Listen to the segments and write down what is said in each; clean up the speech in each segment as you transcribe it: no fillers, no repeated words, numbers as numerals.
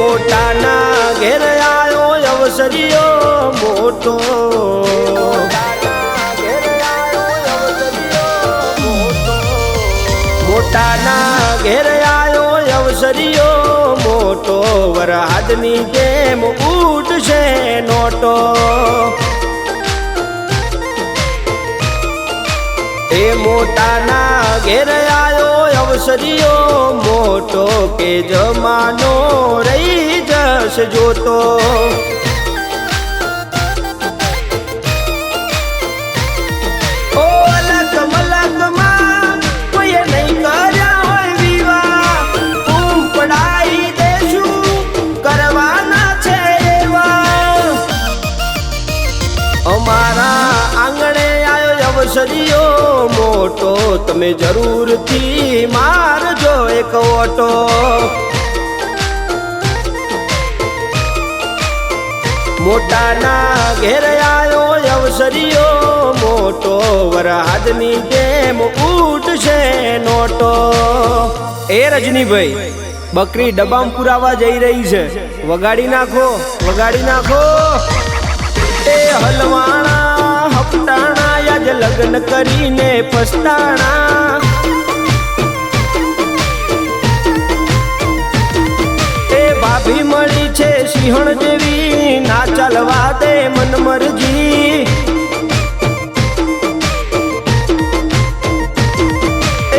મોટાના ઘેર આયો અવસરિયો મોટો, મોટાના ઘેર આયો અવસરિયો મોટો, વરહાદની જેમ ઉડશે નોટો. એ મોટાના ઘેર આયો અવસરિયો મોટો, કે જમાનો રહી જશે જોતો. ઓ અલગ મલકમાં કોઈએ નહીં કર્યા હોય વિવાહ, તું પડાઈ દેશું કરવાના છે એવા. અમારા આંગણે આયો અવસરિયો મોટો, તમે જરૂરથી મારજો એક ઓટો. મોટાના ઘેર આયો અવસરિયો મોટો, વરહાદની જેમ ઉડશે નોટો. એ રજનીભાઈ, બકરી ડબ્બામાં પુરાવા જઈ રહી છે, વગાડી નાખો, વગાડી નાખો. એ હલવાણા હપટાણા યાદ લગ્ન કરીને પસ્તાણા. એ ભાભી મળી છે સિંહણ જેવી, ના ચાલવા દે મન મરજી.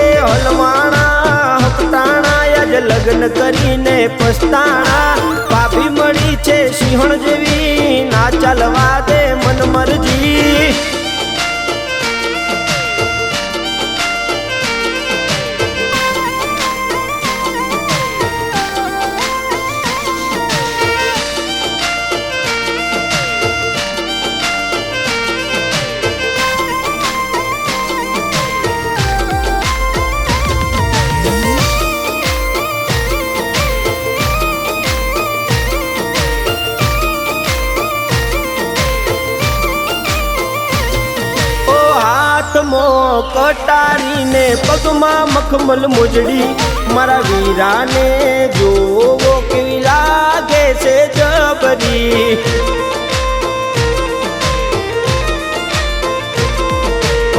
એ હલવાણા હપટાણા યાદ લગ્ન કરીને પસ્તાણા. ભાભી મળી છે સિંહણ જેવી, ના ચાલવા દે મન મરજી. કટારીને પગમાં મખમલ મોજડી, મારા વીરાને જોવો કેવી લાગે છે જબરી.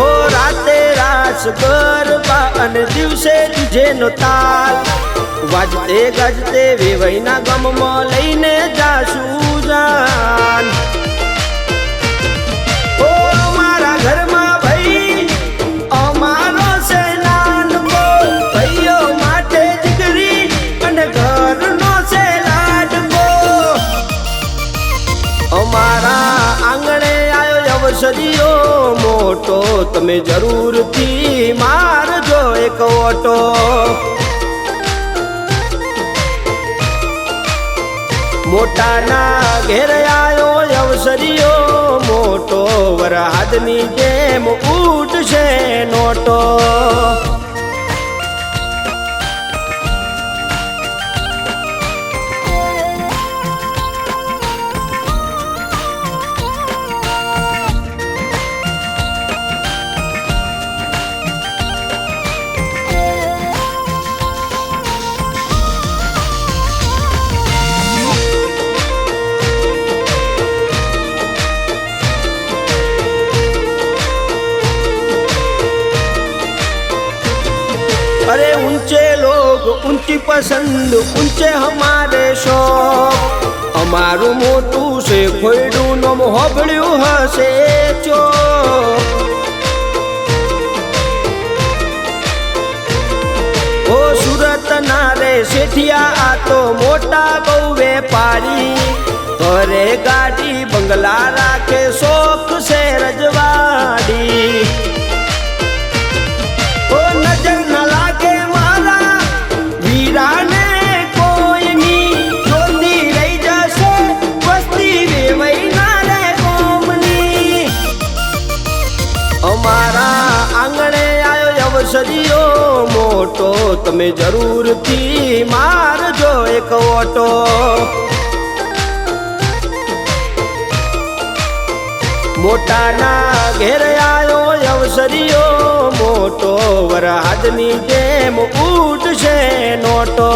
ઓ રાતે રાસ ગરબા અને દિવસે ડીજેનો તાલ, વાજતે ગાજતે વેવાઈના ગામમાં લઈને જાશું જાન. ઓ મારા ઘરમાં અવસરિયો મોટો, તમે જરૂરથી મારજો એક ઓટો. મોટાના ઘેર આયો અવસરિયો મોટો, વરહાદની જેમ ઉડશે નોટો. अरे ऊंचे लोग ऊंची पसंद ऊंचे हमारे शौक, अमारू मोटू से खोयडू नो होबळ्यू हसे चो. ओ सूरत नारे सेठिया आ तो मोटा बहु वेपारी, घरे गाड़ी बंगला राखे शौक से रजवाड़ी. ओ नजर न लागे मारा वीरा ने कोई नी, અવસરીઓ મોટો, તમે જરૂરથી મારજો એક ઓટો. મોટાના ઘેર આવ્યો અવસરીઓ મોટો, વરહાદની જેમ ઉડશે નોટો.